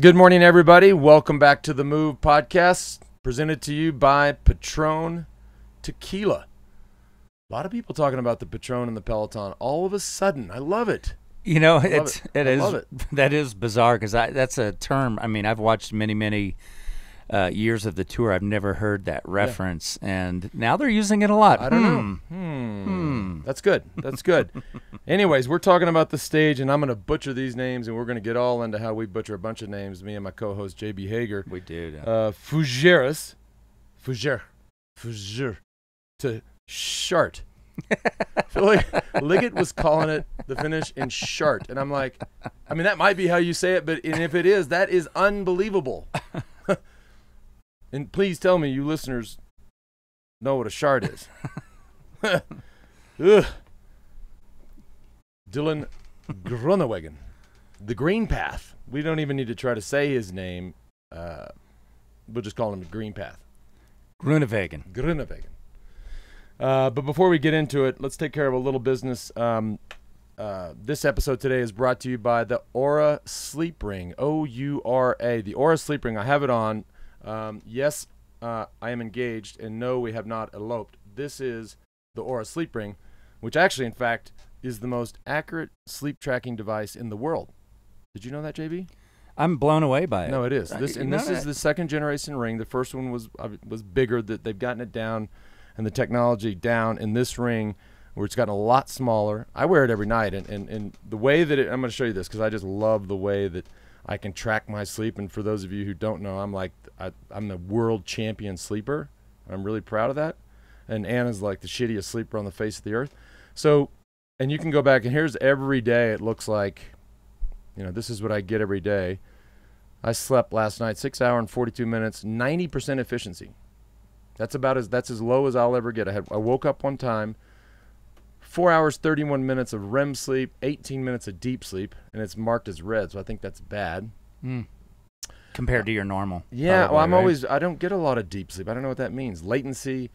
Good morning, everybody. Welcome back to the Move podcast, presented to you by Patron Tequila. A lot of people talking about the Patron and the Peloton all of a sudden. I love it. You know, I love it. that is bizarre because that's a term. I mean, I've watched many years of the tour. I've never heard that reference, and now they're using it a lot. I don't know. That's good. That's good. Anyways, we're talking about the stage, and I'm going to butcher these names, and we're going to get all into how we butcher a bunch of names, me and my co-host, J.B. Hager. We do. Fougere, to Shart. I feel like Liggett was calling it the finish in Shart, and I'm like, I mean, that might be how you say it, and if it is, that is unbelievable. And please tell me you listeners know what a Shart is. Ugh. Dylan Groenewegen, the Green Path. We don't even need to try to say his name. We'll just call him the Green Path. Groenewegen. But before we get into it, let's take care of a little business. This episode today is brought to you by the Oura Sleep Ring, O-U-R-A. The Oura Sleep Ring, I have it on. Yes, I am engaged, and no, we have not eloped. This is the Oura Sleep Ring, which actually, in fact, is the most accurate sleep tracking device in the world. Did you know that, JB? I'm blown away by it. No, it is. This is the second generation ring. The first one was bigger. That they've gotten it down, and the technology down in this ring, where it's gotten a lot smaller. I wear it every night, and the way that I'm going to show you this because I just love the way that I can track my sleep. And for those of you who don't know, I'm the world champion sleeper. I'm really proud of that. And Anna's like the shittiest sleeper on the face of the earth. So, and you can go back, and here's every day. It looks like, this is what I get every day. I slept last night 6 hours and 42 minutes, 90% efficiency. That's as low as I'll ever get. I woke up one time, 4 hours, 31 minutes of REM sleep, 18 minutes of deep sleep, and it's marked as red, so I think that's bad. Compared to your normal. Yeah, probably, well, right? I don't get a lot of deep sleep. I don't know what that means. Latency,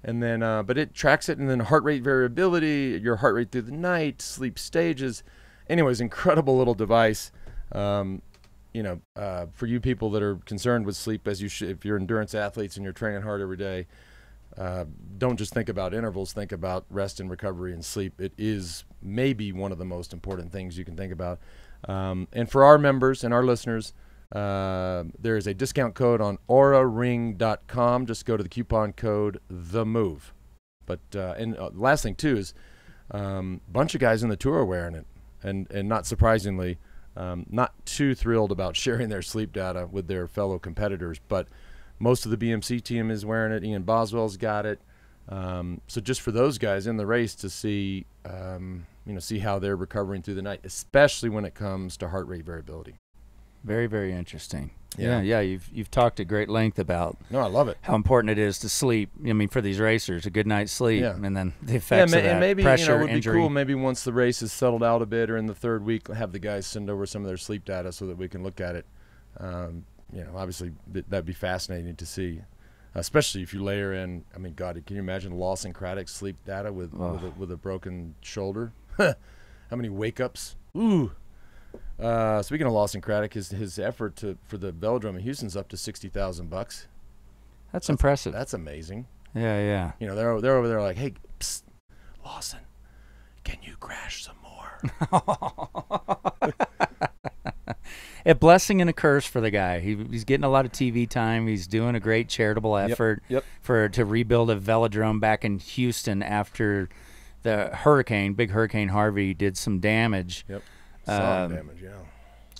and then, but it tracks it, and then heart rate variability, your heart rate through the night, sleep stages. Anyways, incredible little device. For you people that are concerned with sleep, as you should, if you're endurance athletes and you're training hard every day, don't just think about intervals, think about rest and recovery and sleep. It is maybe one of the most important things you can think about. And for our members and our listeners, there is a discount code on auraring.com. Just go to the coupon code THEMOVE. But last thing too is a bunch of guys in the tour are wearing it, and not surprisingly, not too thrilled about sharing their sleep data with their fellow competitors, but most of the BMC team is wearing it. Ian Boswell's got it. So just for those guys in the race to see, see how they're recovering through the night, especially when it comes to heart rate variability. Very, very interesting. Yeah. Yeah. You've talked at great length about. No, I love it. How important it is to sleep. I mean, for these racers, a good night's sleep, and then the effects of that and maybe, pressure, it would injury. be cool. Maybe once the race is settled out a bit, or in the third week, have the guys send over some of their sleep data so that we can look at it. Obviously that'd be fascinating to see, especially if you layer in. I mean, God, can you imagine Lawson Craddock's sleep data with a broken shoulder? How many wake ups? Ooh. Speaking of Lawson Craddock, his effort for the velodrome in Houston's up to $60,000. That's impressive. That's amazing. Yeah. They're over there like, hey, psst, Lawson, can you crash some more? A blessing and a curse for the guy. He's getting a lot of TV time. He's doing a great charitable effort to rebuild a velodrome back in Houston after the big Hurricane Harvey did some damage. Yep. Some damage, yeah.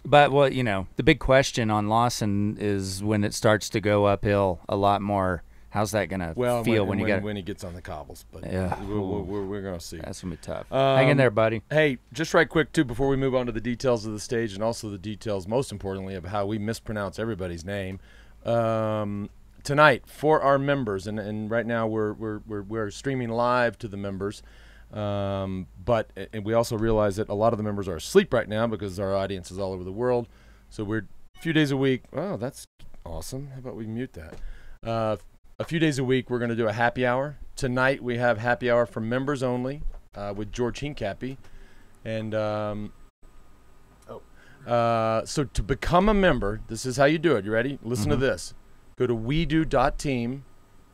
But the big question on Lawson is when it starts to go uphill a lot more. How's that gonna feel when he gets on the cobbles? But yeah, we're gonna see. That's gonna be tough. Hang in there, buddy. Hey, just right quick too, before we move on to the details of the stage and also the details, most importantly, of how we mispronounce everybody's name. Tonight for our members, and right now we're streaming live to the members. But we also realize that a lot of the members are asleep right now because our audience is all over the world. So we're a few days a week. Oh, that's awesome. How about we mute that? A few days a week, we're going to do a happy hour. Tonight, we have happy hour for members only with George Hincapie. And So to become a member, this is how you do it. You ready? Listen to this. Go to wedo.team,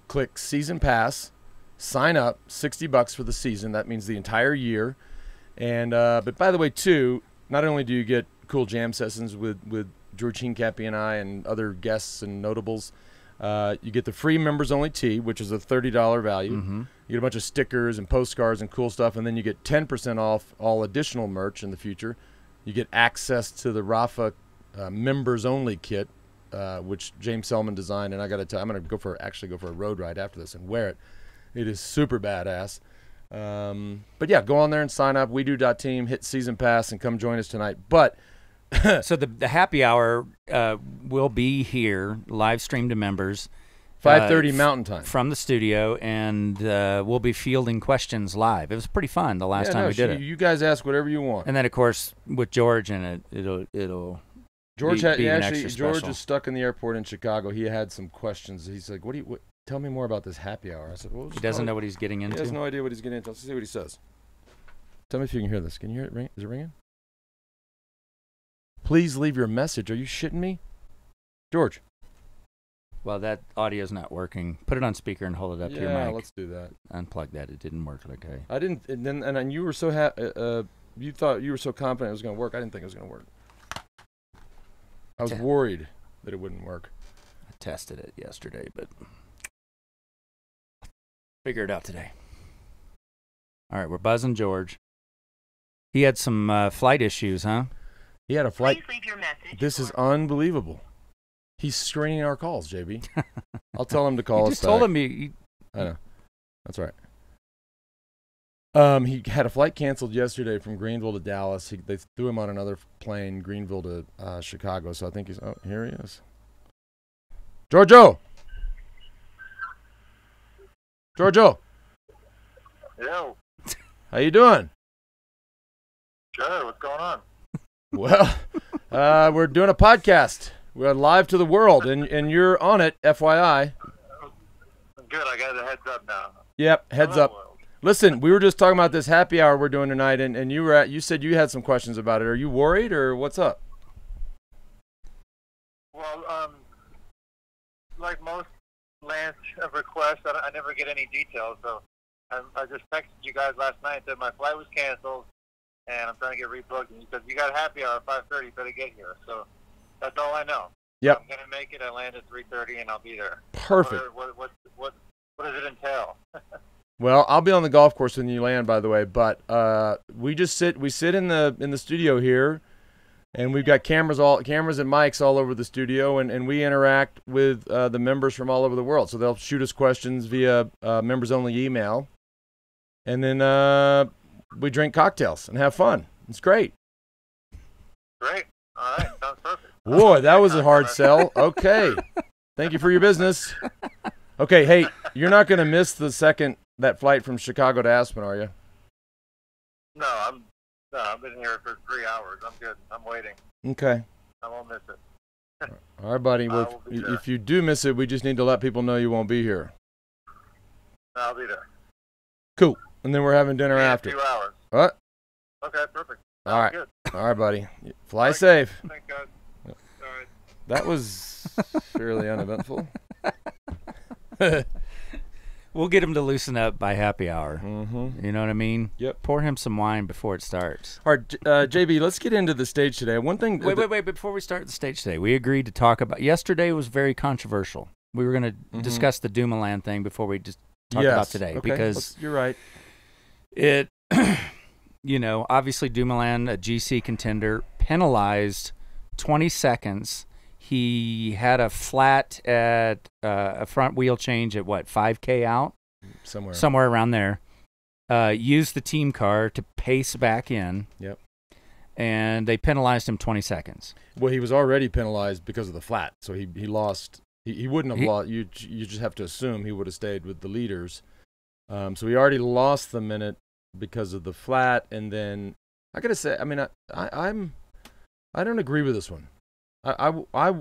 click Season Pass, sign up, $60 for the season. That means the entire year. And but by the way, too, not only do you get cool jam sessions with George Hincapie and I and other guests and notables, you get the free members-only tee, which is a $30 value. You get a bunch of stickers and postcards and cool stuff, and then you get 10% off all additional merch in the future. You get access to the Rafa members-only kit, which James Selman designed, and I got to tell you, I'm going to actually go for a road ride after this and wear it. It is super badass. But yeah, go on there and sign up. WeDo.team, hit Season Pass, and come join us tonight. But so the happy hour will be here, live streamed to members. 5:30 Mountain Time. From the studio, and we'll be fielding questions live. It was pretty fun the last time we did it. You guys ask whatever you want. And then, of course, with George in it, it'll George be an extra George special. is stuck in the airport in Chicago. He had some questions. He's like, tell me more about this happy hour. I said, well, he doesn't know what he's getting into. He has no idea what he's getting into. Let's see what he says. Tell me if you can hear this. Can you hear it ring? Is it ringing? Please leave your message. Are you shitting me? George. Well, that audio's not working. Put it on speaker and hold it up to your mic. Yeah, let's do that. Unplug that. It didn't work. Okay. I didn't. And then you were so you thought you were so confident it was going to work. I didn't think it was going to work. I was worried that it wouldn't work. I tested it yesterday, but figure it out today. All right, we're buzzing George. He had some flight issues, huh? He had a flight. Please leave your message. This is unbelievable. He's screening our calls, JB. I'll tell him to call you us just back. told him I know. That's right. He had a flight canceled yesterday from Greenville to Dallas. They threw him on another plane, Greenville to Chicago. So I think oh, here he is. Giorgio! Yo. How you doing? Good. What's going on? Well, we're doing a podcast. We're live to the world, and you're on it, FYI. Good. I got a heads up now. Yep, heads up. World. Listen, we were just talking about this happy hour we're doing tonight, and you said you had some questions about it. Are you worried, or what's up? Well, like most launch requests, I never get any details. So I just texted you guys last night that my flight was canceled, and I'm trying to get rebooked. And you said you got a happy hour at 5:30. You better get here. So that's all I know. Yep. I'm gonna make it. I land at 3:30, and I'll be there. Perfect. What does it entail? Well, I'll be on the golf course when you land, by the way. But we sit in the studio here, and we've got cameras and mics all over the studio, and we interact with the members from all over the world. So they'll shoot us questions via members only email, and then we drink cocktails and have fun. It's great. Great. All right. Sounds perfect. Boy, that was a hard sell. Okay. Thank you for your business. Okay, hey, you're not going to miss that flight from Chicago to Aspen, are you? No, I've been here for 3 hours. I'm good. I'm waiting. Okay. I won't miss it. All right, buddy. Well, if you do miss it, we just need to let people know you won't be here. I'll be there. Cool. And then we're having dinner after. 2 hours. What? Okay, perfect. All right. Good. All right, buddy. Fly safe. Thank God. All right. That was fairly uneventful. We'll get him to loosen up by happy hour. Mm-hmm. You know what I mean? Yep. Pour him some wine before it starts. All right, JB, let's get into the stage today. One thing. Wait. Before we start the stage today, we agreed to talk about. Yesterday was very controversial. We were going to discuss the Dumoulin thing before we just talk about today, because you're right. It, obviously Dumoulin, a GC contender, penalized 20 seconds. He had a flat at a front wheel change at 5K out? Somewhere around there. Used the team car to pace back in. Yep. And they penalized him 20 seconds. Well, he was already penalized because of the flat, so he lost. He wouldn't have lost. You just have to assume he would have stayed with the leaders. So he already lost the minute because of the flat, and then I gotta say, I mean, I don't agree with this one. I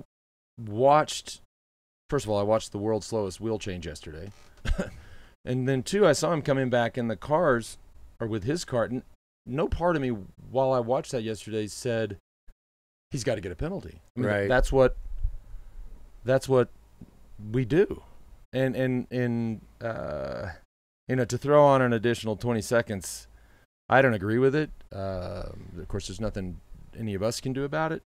watched. First of all, I watched the world's slowest wheel change yesterday, and then two, I saw him coming back in the cars or with his car. No part of me while I watched that yesterday said he's got to get a penalty. I mean, right. That's what we do. And to throw on an additional 20 seconds, I don't agree with it. Of course, there's nothing any of us can do about it.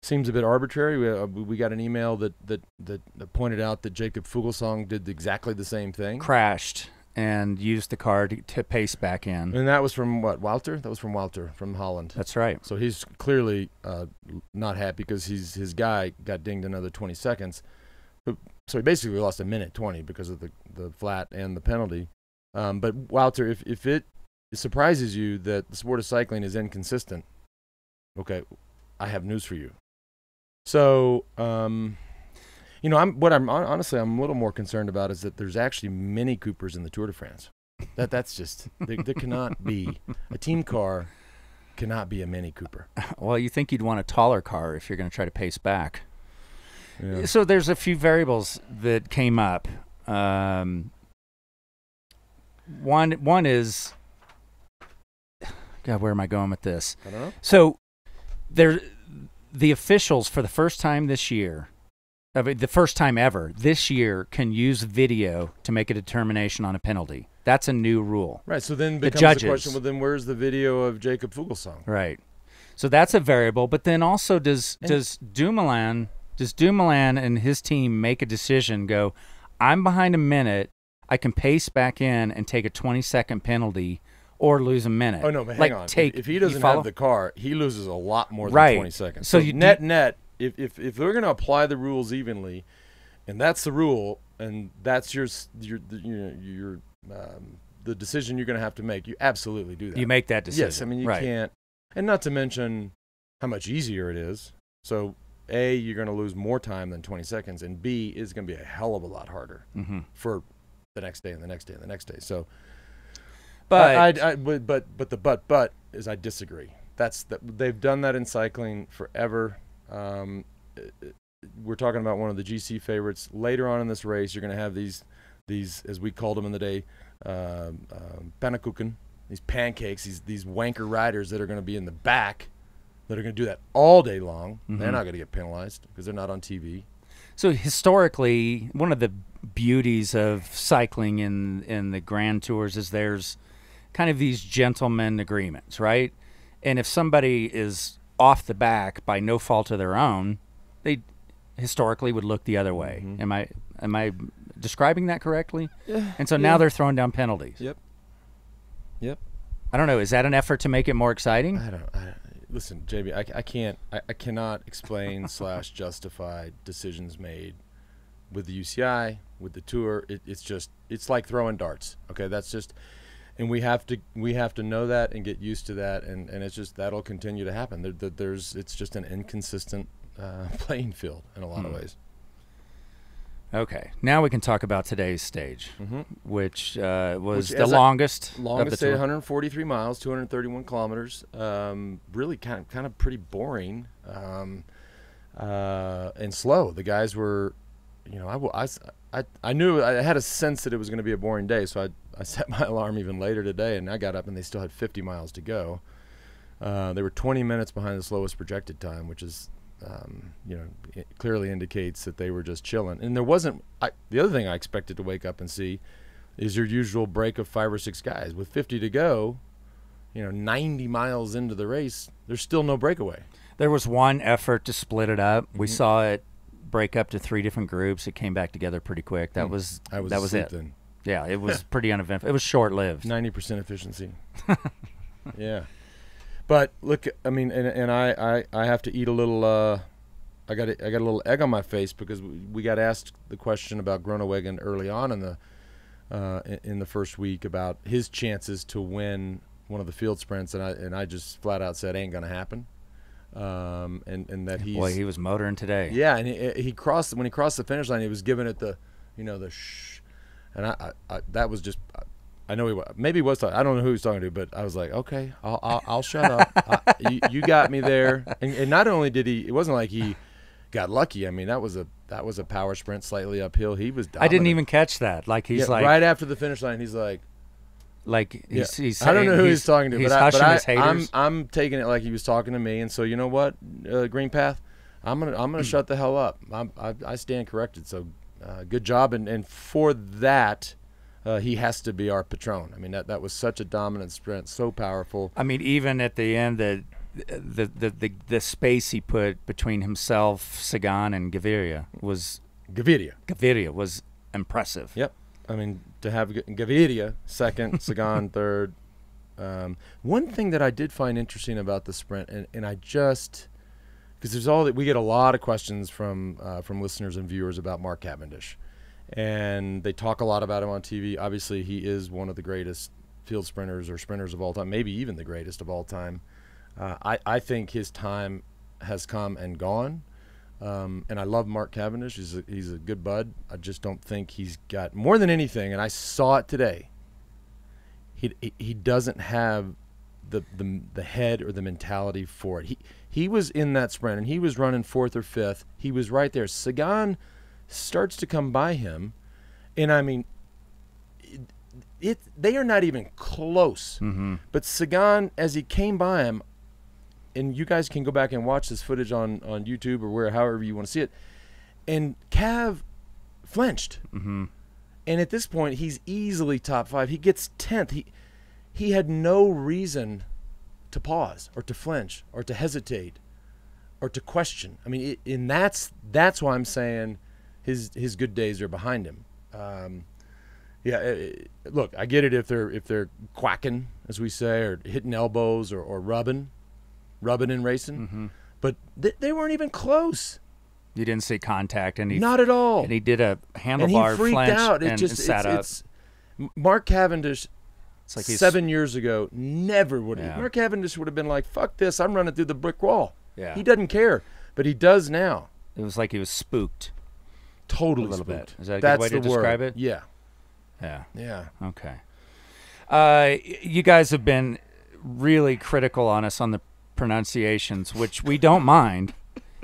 Seems a bit arbitrary. We got an email that pointed out that Jacob Fuglsang did exactly the same thing. Crashed and used the car to pace back in. And that was from what, Walter? That was from Walter, from Holland. That's right. So he's clearly not happy because his guy got dinged another 20 seconds. So he basically lost a minute 20 because of the flat and the penalty. But Walter, if it surprises you that the sport of cycling is inconsistent, okay, I have news for you. So, I'm honestly I'm a little more concerned about is that there's actually Mini Coopers in the Tour de France. That's just there cannot be a team car, cannot be a Mini Cooper. Well, you think you'd want a taller car if you're going to try to pace back. Yeah. So there's a few variables that came up. One is, God, where am I going with this? I don't know. So the officials for the first time this year, the first time ever this year, can use video to make a determination on a penalty. That's a new rule. Right. So then The becomes judges. the question. Well, then where's the video of Jacob Fuglsang? Right. So that's a variable. But then also, does Dumoulin and his team make a decision? Go, I'm behind a minute. I can pace back in and take a 20-second penalty, or lose a minute. Oh no, but hang on. If he doesn't have the car, he loses a lot more than 20 seconds. So you net, if they're going to apply the rules evenly, and that's the rule, and that's the decision you're going to have to make, you absolutely do that. You make that decision. Yes, I mean you can't, and not to mention how much easier it is. So A, you're going to lose more time than 20 seconds, and B, it's going to be a hell of a lot harder for the next day and the next day and the next day. So. But the is I disagree. They've done that in cycling forever. We're talking about one of the GC favorites. Later on in this race, you're going to have these as we called them in the day, pannekuchen, these pancakes, these wanker riders that are going to be in the back, that are going to do that all day long. Mm-hmm. They're not going to get penalized because they're not on TV. So historically, one of the beauties of cycling in the Grand Tours is there's kind of these gentlemen agreements, right? And if somebody is off the back by no fault of their own, they historically would look the other way. Mm-hmm. Am I describing that correctly? Yeah. And so now they're throwing down penalties. Yep. I don't know. Is that an effort to make it more exciting? Listen, JB, I cannot explain / justify decisions made with the UCI, with the Tour. It's like throwing darts. Okay, that's just. And we have to know that and get used to that, and it's just that'll continue to happen. It's just an inconsistent playing field in a lot of ways. Okay, now we can talk about today's stage, which was the longest of the day, tour. 143 miles, 231 kilometers. Really kind of pretty boring and slow. The guys were, I knew I had a sense that it was going to be a boring day, so I set my alarm even later today, and I got up and they still had 50 miles to go. They were 20 minutes behind the slowest projected time, which is, it clearly indicates that they were just chilling. And there wasn't. The other thing I expected to wake up and see is your usual break of 5 or 6 guys. With 50 to go, 90 miles into the race, there's still no breakaway. There was one effort to split it up. We saw it break up to 3 different groups. It came back together pretty quick. That was it. Then. Yeah, it was pretty uneventful. It was short-lived. 90% efficiency. Yeah. But look, I mean, and I have to eat a little. I got a little egg on my face because we got asked the question about Groenewegen early on in the first week about his chances to win one of the field sprints, and I just flat out said ain't gonna happen. And that he was motoring today. Yeah, and he crossed when he crossed the finish line. He was giving it the shh, and I that was just. I know maybe he was talking. I don't know who he was talking to, but I was like, okay, I'll shut up. You got me there. And not only did he, it wasn't like he got lucky. I mean, that was a power sprint slightly uphill. He was dominant. I didn't even catch that. Like he's like right after the finish line, he's like, like he's I don't know who he's talking to, he's but hushing his haters. I'm taking it like he was talking to me. And so you know what, Green Path, I'm gonna shut the hell up. I stand corrected. So good job, and for that. He has to be our patron. I mean, that was such a dominant sprint, so powerful. I mean, even at the end, the space he put between himself, Sagan, and Gaviria was impressive. Yep. I mean, to have Gaviria second, Sagan third. One thing that I did find interesting about the sprint, and I just because we get a lot of questions from listeners and viewers about Mark Cavendish. And they talk a lot about him on TV. Obviously, he is one of the greatest field sprinters or sprinters of all time, maybe even the greatest of all time. I think his time has come and gone. And I love Mark Cavendish. He's a good bud. I just don't think he's got more than anything. And I saw it today. He doesn't have the head or the mentality for it. He was in that sprint and he was running fourth or fifth. He was right there. Sagan starts to come by him, and I mean, they are not even close. Mm-hmm. But Sagan, as he came by him, and you guys can go back and watch this footage on YouTube or however you want to see it, and Cav flinched. Mm-hmm. And at this point, he's easily top 5. He gets 10th. He had no reason to pause or to flinch or to hesitate or to question. I mean, and that's why I'm saying his good days are behind him. Look, I get it if they're quacking, as we say, or hitting elbows or rubbing and racing, mm-hmm. but they weren't even close. You didn't see contact, and not at all. And he did a handlebar and he freaked flinch out. and sat up. Mark Cavendish. It's like 7 years ago, never would have. Yeah. Mark Cavendish would have been like, "Fuck this! I'm running through the brick wall." Yeah. He doesn't care, but he does now. It was like he was spooked. Totally a little spooked. bit. Is that a That's good way to the word. describe it? Yeah. Yeah. Yeah. Okay. You guys have been really critical on us on the pronunciations, which we don't mind.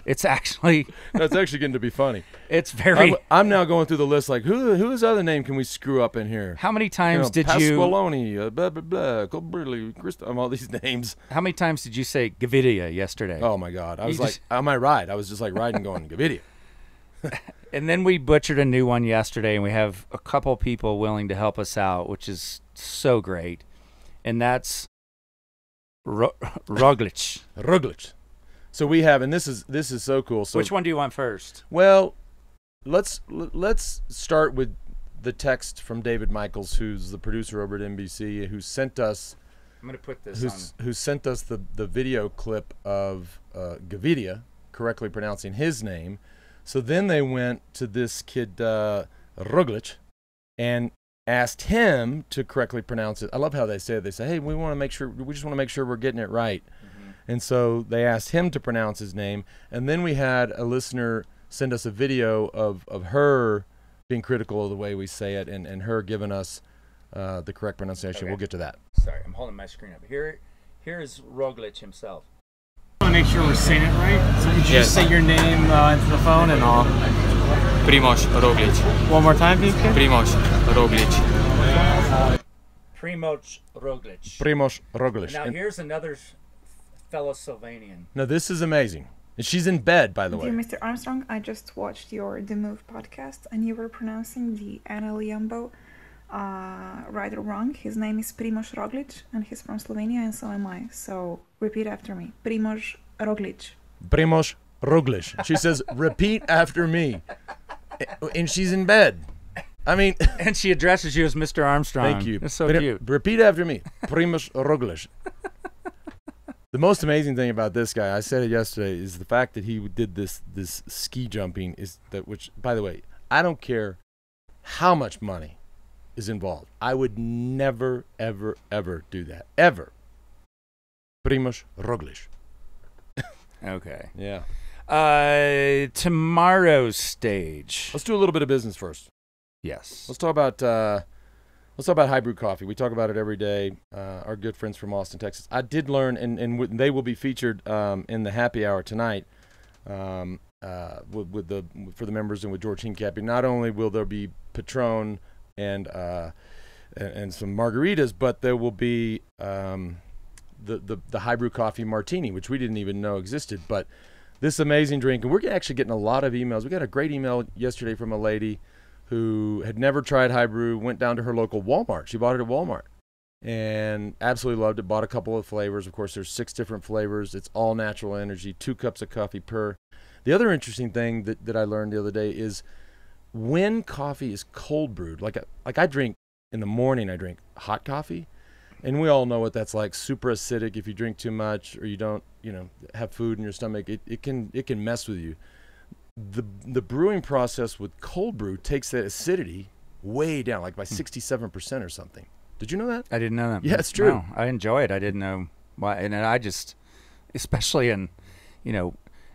It's actually that's actually getting to be funny. It's very. I'm now going through the list like whose other name can we screw up in here? How many times did Pasqualoni, blah blah blah, Colbrelli, all these names. How many times did you say Gaviria yesterday? Oh my God! I was like on my ride. I was just like riding, going Gaviria. And then we butchered a new one yesterday, and we have a couple people willing to help us out, which is so great. And that's Roglic. Roglic. So we have, and this is so cool. So which one do you want first? Well, let's start with the text from David Michaels, who's the producer over at NBC, who sent us. I'm going to put this on. Who sent us the video clip of Gaviria correctly pronouncing his name. So then they went to this kid Roglic and asked him to correctly pronounce it. I love how they say it. They say, "Hey, we just want to make sure we're getting it right." Mm-hmm. And so they asked him to pronounce his name. And then we had a listener send us a video of her being critical of the way we say it and her giving us the correct pronunciation. Okay. We'll get to that. Sorry, I'm holding my screen up. Here is Roglic himself. I want to make sure we're saying it right. So could you just say your name into the phone and I'll... Primož Roglic. One more time, please, kid? Primož Roglic. Primož Roglic. Primož Roglic. Now here's another fellow Slovenian. Now this is amazing. And she's in bed, by the way. Dear Mr. Armstrong, I just watched your The Move podcast and you were pronouncing the Ana Liambo right or wrong. His name is Primož Roglic and he's from Slovenia and so am I. So repeat after me. Primož Roglic. Primož Roglic. She says, repeat after me. And she's in bed. I mean... And she addresses you as Mr. Armstrong. Thank you. It's so cute. Repeat after me. Primož Roglic. The most amazing thing about this guy, I said it yesterday, is the fact that he did this ski jumping, which, by the way, I don't care how much money is involved. I would never, ever, ever do that. Ever. Primož Roglic. Okay. Yeah. Tomorrow's stage. Let's do a little bit of business first. Yes. Let's talk about High Brew Coffee. We talk about it every day. Our good friends from Austin, Texas. I did learn, and they will be featured in the happy hour tonight for the members and with George Hincapie. Not only will there be Patron and and some margaritas, but there will be the high brew coffee martini, which we didn't even know existed. But this amazing drink, and we're actually getting a lot of emails. We got a great email yesterday from a lady who had never tried high brew, went down to her local Walmart. She bought it at Walmart and absolutely loved it. Bought a couple of flavors. Of course, there's 6 different flavors. It's all natural energy, 2 cups of coffee per. The other interesting thing that I learned the other day is when coffee is cold brewed, like I drink in the morning, I drink hot coffee, and we all know what that's like. Super acidic. If you drink too much or you don't, have food in your stomach, it can mess with you. The brewing process with cold brew takes that acidity way down, like by 67% or something. Did you know that? I didn't know that. Yeah, it's true. No, I enjoy it. I didn't know why, and I just, especially in,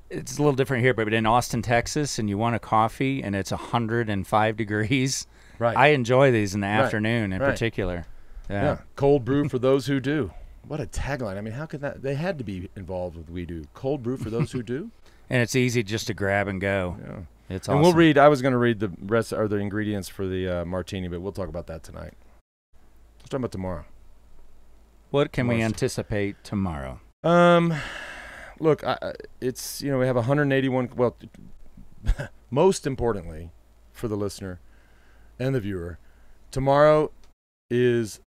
it's a little different here, but in Austin, Texas, and you want a coffee and it's 105 degrees. Right. I enjoy these in the afternoon in particular. Yeah. Cold brew for those who do. What a tagline. I mean, how could that? They had to be involved with We Do. Cold brew for those who do. And it's easy just to grab and go. Yeah. It's and awesome. we'll read. I was going to read the rest or the ingredients for the martini, but we'll talk about that tonight. Let's talk about tomorrow. What can we anticipate tomorrow? Look, it's we have 181. Well, most importantly, for the listener and the viewer, tomorrow is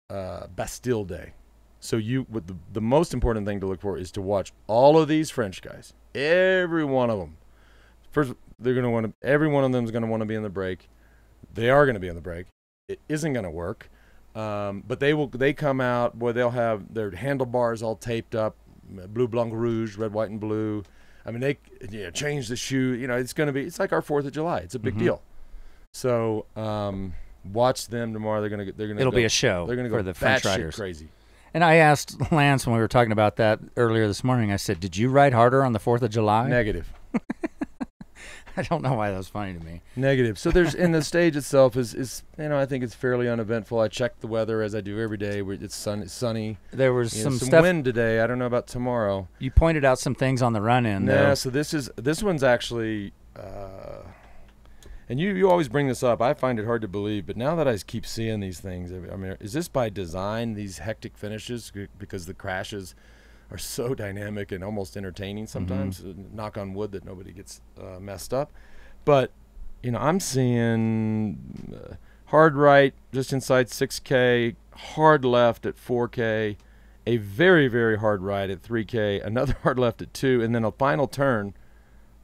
Bastille Day. So the most important thing to look for is to watch all of these French guys, every one of them. First, they're going to want to. Every one of them is going to want to be in the break. They are going to be in the break. It isn't going to work, but they will. They come out. Boy, they'll have their handlebars all taped up, blue, blanc, rouge, red, white, and blue. I mean, they change the shoe. It's going to be. It's like our 4th of July. It's a big deal. So watch them tomorrow. They're going to. It'll be a show. They're going to go for the French riders. Crazy. And I asked Lance when we were talking about that earlier this morning. I said, "Did you ride harder on the 4th of July?" Negative. I don't know why that was funny to me. Negative. So there's in the stage itself is I think it's fairly uneventful. I check the weather as I do every day. It's sunny. There was some wind today. I don't know about tomorrow. You pointed out some things on the run-in. Yeah. So this one's actually. And you always bring this up. I find it hard to believe, but now that I keep seeing these things, I mean, is this by design, these hectic finishes, because the crashes are so dynamic and almost entertaining sometimes? Knock on wood that nobody gets messed up. But, I'm seeing hard right just inside 6K, hard left at 4K, a very, very hard right at 3K, another hard left at 2, and then a final turn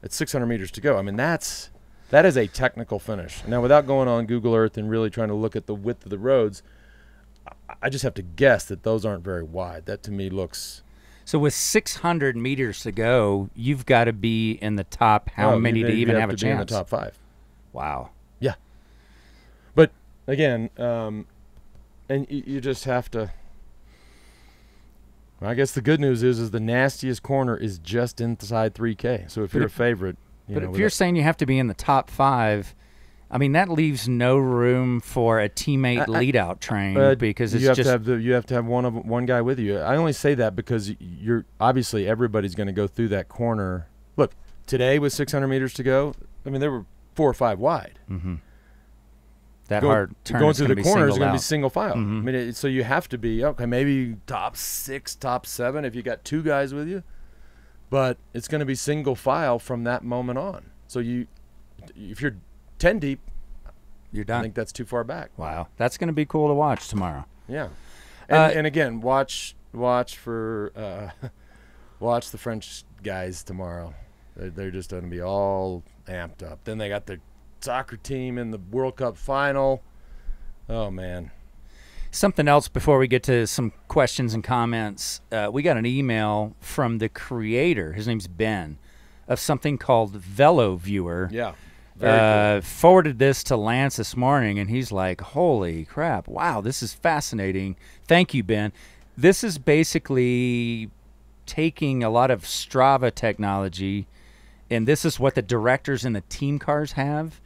at 600 meters to go. I mean, that is a technical finish. Now, without going on Google Earth and really trying to look at the width of the roads, I just have to guess that those aren't very wide. That to me looks. So with 600 meters to go, you've got to be in the top how many to even have a chance? Be in the top 5. Wow. Yeah. But again, and you just have to. I guess the good news is the nastiest corner is just inside 3K. So if you're a favorite. But if you're saying you have to be in the top 5, I mean, that leaves no room for a teammate lead-out train because it's you have to have one guy with you. I only say that because you're obviously everybody's going to go through that corner. Look, today with 600 meters to go, I mean, there were 4 or 5 wide. Mm-hmm. That hard turn going through the corner is going to be single file. Mm-hmm. I mean, so you have to be maybe top 6, top 7 if you got 2 guys with you. But it's going to be single file from that moment on. So if you're 10 deep, you're done. I think that's too far back. Wow, that's going to be cool to watch tomorrow. Yeah, and again, watch the French guys tomorrow. They're just going to be all amped up. Then they got their soccer team in the World Cup final. Oh man. Something else before we get to some questions and comments. We got an email from the creator, his name's Ben, of something called Velo Viewer. Yeah, very cool. Forwarded this to Lance this morning, and he's like, holy crap, wow, this is fascinating. Thank you, Ben. This is basically taking a lot of Strava technology, and this is what the directors in the team cars have,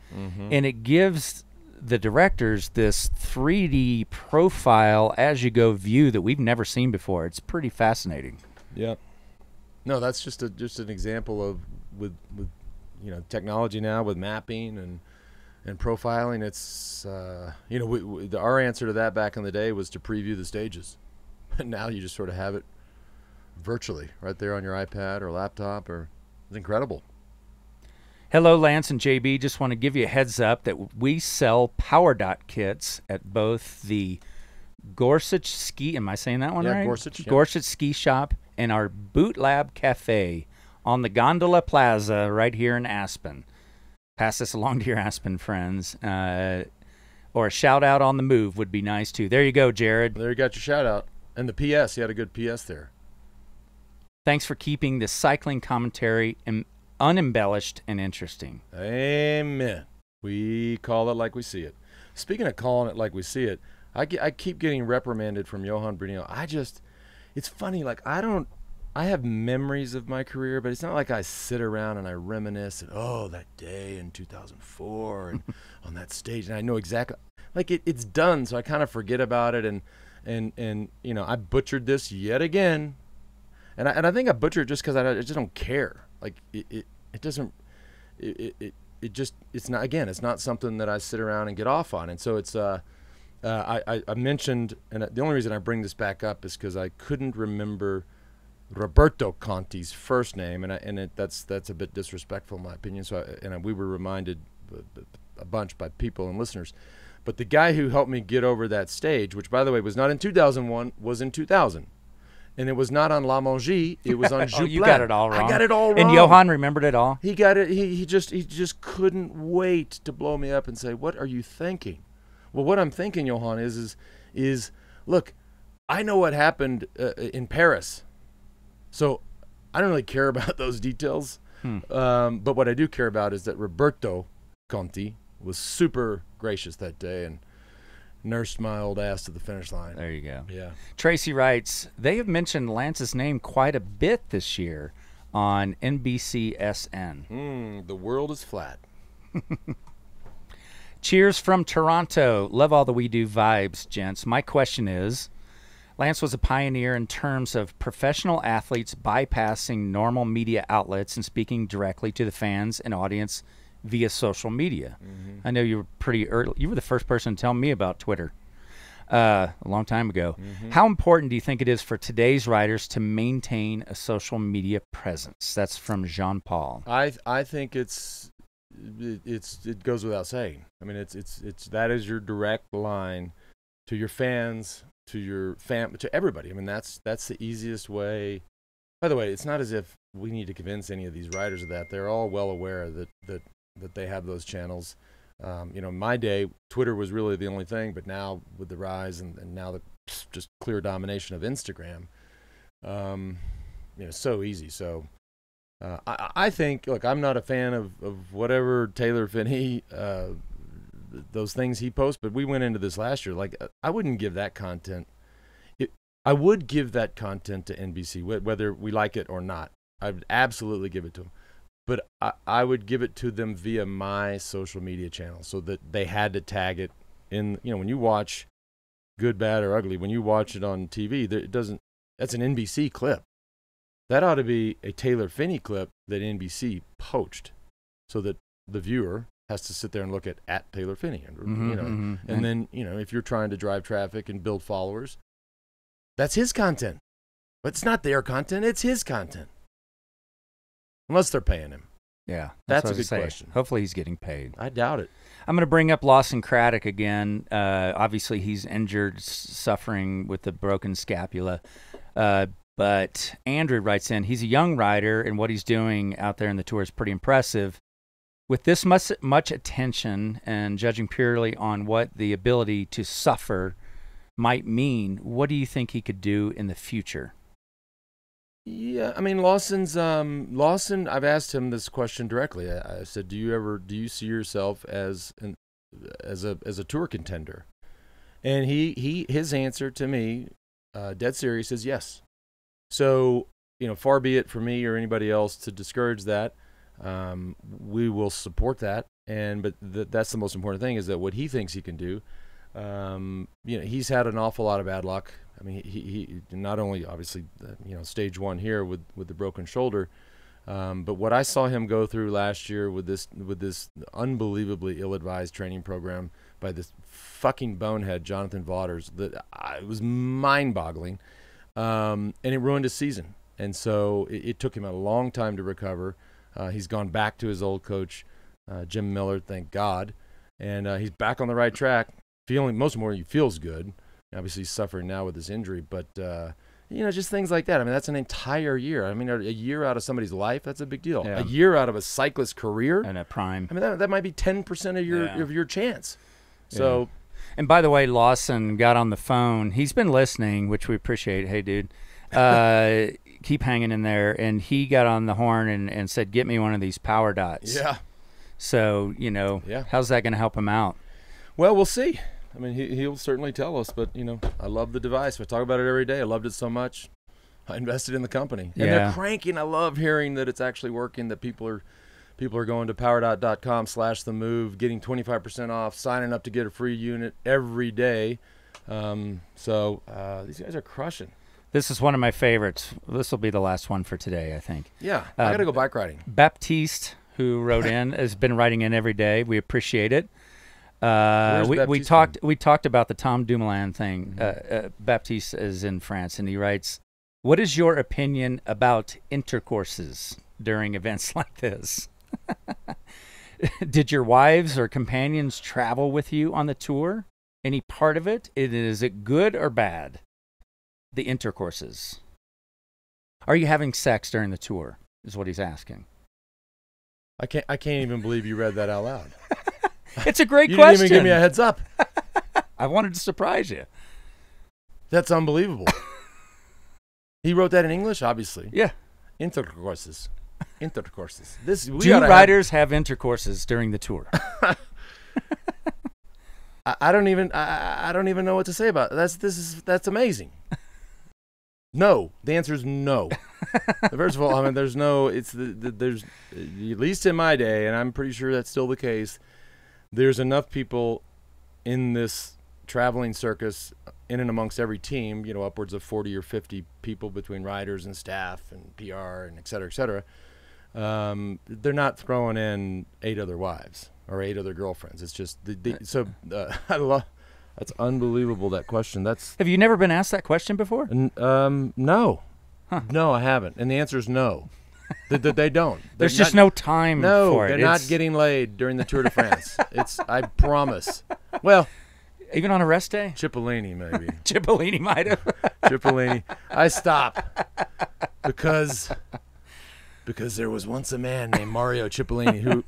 and it gives the directors this 3D profile as you go view that we've never seen before. It's pretty fascinating. Yeah. No, that's just an example of with technology now with mapping And profiling, it's our answer to that back in the day was to preview the stages. And now you just sort of have it virtually right there on your iPad or laptop. It's incredible. Hello, Lance and JB. Just want to give you a heads up that we sell Power Dot kits at both the Gorsuch Ski. Am I saying that one right? Gorsuch. Yeah. Gorsuch Ski Shop and our Boot Lab Cafe on the Gondola Plaza right here in Aspen. Pass this along to your Aspen friends. Or a shout out on the move would be nice too. There you go, Jared. There you got your shout out. And the PS, you had a good PS there. Thanks for keeping the cycling commentary unembellished and interesting. Amen. We call it like we see it. Speaking of calling it like we see it, I keep getting reprimanded from Johan Bruyneel. It's funny, like I have memories of my career, but it's not like I sit around and I reminisce and, that day in 2004 and on that stage, and I know exactly, like it's done, so I kind of forget about it, and I butchered this yet again, and I think I butchered it just because I just don't care. Like it's not something that I sit around and get off on, and so it's I mentioned, and the only reason I bring this back up is because I couldn't remember Roberto Conti's first name, that's a bit disrespectful in my opinion. So we were reminded a bunch by people and listeners, but the guy who helped me get over that stage, which by the way was not in 2001, was in 2000. And it was not on La Mongie. It was on Jouplan. You got it all wrong. I got it all wrong. And Johan remembered it all. He got it. He just couldn't wait to blow me up and say, "What are you thinking?" Well, what I'm thinking, Johan, is look, I know what happened in Paris, so I don't really care about those details. But what I do care about is that Roberto Conti was super gracious that day and nursed my old ass to the finish line. There you go. Yeah. Tracy writes, they have mentioned Lance's name quite a bit this year on NBCSN. The world is flat. Cheers from Toronto. Love all the We Do vibes, gents. My question is, Lance was a pioneer in terms of professional athletes bypassing normal media outlets and speaking directly to the fans and audience via social media. I know you were pretty early. You were the first person to tell me about Twitter a long time ago. How important do you think it is for today's writers to maintain a social media presence? That's from Jean Paul. I think it goes without saying. I mean, it's that is your direct line to your fans, to your to everybody. I mean, that's the easiest way. By the way, it's not as if we need to convince any of these writers of that. They're all well aware that they have those channels. In my day, Twitter was really the only thing, but now with the rise and now the just clear domination of Instagram, so easy. So I think, look, I'm not a fan of whatever Taylor Finney, those things he posts, but we went into this last year. Like, I wouldn't give that content. I would give that content to NBC, whether we like it or not. I would absolutely give it to them. But I would give it to them via my social media channel, so that they had to tag it in. When you watch Good, Bad, or Ugly, when you watch it on TV, that's an NBC clip. That ought to be a Taylor Finney clip that NBC poached, so that the viewer has to sit there and look at Taylor Finney, and then if you're trying to drive traffic and build followers, that's his content. But it's not their content; it's his content. Unless they're paying him. Yeah, that's a good question. Hopefully he's getting paid. I doubt it. I'm going to bring up Lawson Craddock again. Obviously he's injured, suffering with the broken scapula. But Andrew writes in, he's a young rider, and what he's doing out there in the tour is pretty impressive. With this much attention and judging purely on what the ability to suffer might mean, what do you think he could do in the future? Yeah, I mean, Lawson, I've asked him this question directly. I said, do you see yourself as a tour contender? And his answer to me, dead serious, is yes. So, far be it for me or anybody else to discourage that. We will support that. But that's the most important thing, is that what he thinks he can do. He's had an awful lot of bad luck. I mean, he not only obviously, stage 1 here with the broken shoulder, But what I saw him go through last year with this unbelievably ill-advised training program by this fucking bonehead Jonathan Vaughters, it was mind-boggling, and it ruined his season. And so it took him a long time to recover. He's gone back to his old coach, Jim Miller, thank God, and he's back on the right track. Most importantly, he feels good. Obviously, he's suffering now with this injury, but just things like that. I mean, that's an entire year. I mean, a year out of somebody's life, that's a big deal. Yeah. A year out of a cyclist's career, And a prime. I mean, that might be 10% of your chance. So, and by the way, Lawson got on the phone. He's been listening, which we appreciate. Hey, dude, keep hanging in there. And he got on the horn and said, "Get me one of these power dots." yeah. So how's that going to help him out? Well, we'll see. I mean, he'll certainly tell us, but, I love the device. I talk about it every day. I loved it so much. I invested in the company. And they're cranking. I love hearing that it's actually working, that people are going to powerdot.com/themove, getting 25% off, signing up to get a free unit every day. So these guys are crushing. This is one of my favorites. This will be the last one for today, I think. Yeah, I got to go bike riding. Baptiste, who wrote in, has been writing in every day. We appreciate it. We talked about the Tom Dumoulin thing. Baptiste is in France, and he writes, "What is your opinion about intercourses during events like this? Did your wives or companions travel with you on the tour? Any part of it? Is it good or bad? The intercourses. Are you having sex during the tour?" Is what he's asking. I can't even believe you read that out loud. It's a great you question. You didn't even give me a heads up. I wanted to surprise you. That's unbelievable. He wrote that in English, obviously. Yeah. Intercourses. Do riders have intercourses during the tour? I don't even know what to say about it. That's amazing. No, the answer is no. First of all, I mean, there's at least in my day, and I'm pretty sure that's still the case. There's enough people in this traveling circus, in and amongst every team, upwards of 40 or 50 people between riders and staff and PR and et cetera, et cetera. They're not throwing in 8 other wives or 8 other girlfriends. It's just I love. That's unbelievable, that question. Have you never been asked that question before? No. Huh. No, I haven't. And the answer is no. They don't. There's just no time for it. No, they're not getting laid during the Tour de France. I promise. Well, even on a rest day? Cipollini, maybe. Cipollini might have. Cipollini. I stop because there was once a man named Mario Cipollini who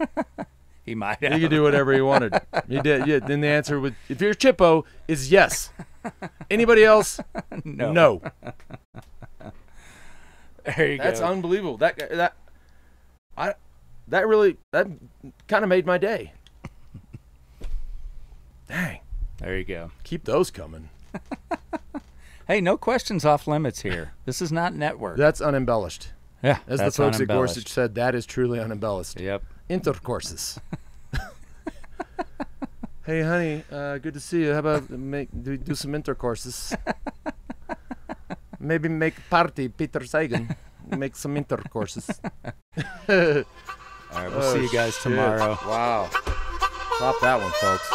he might have. He could do whatever he wanted. He did. Yeah. Then the answer would, if you're Chippo, is yes. Anybody else? No. There you go. That's unbelievable. That kind of made my day. Dang. There you go. Keep those coming. Hey, no questions off limits here. This is not network. That's unembellished. Yeah. As the folks at Gorsuch said, that is truly unembellished. Yep. Intercourses. Hey, honey, good to see you. How about do some intercourses? Maybe make a party, Peter Sagan. Make some intercourses. All right, we'll see you guys tomorrow. Wow. Stop that one, folks.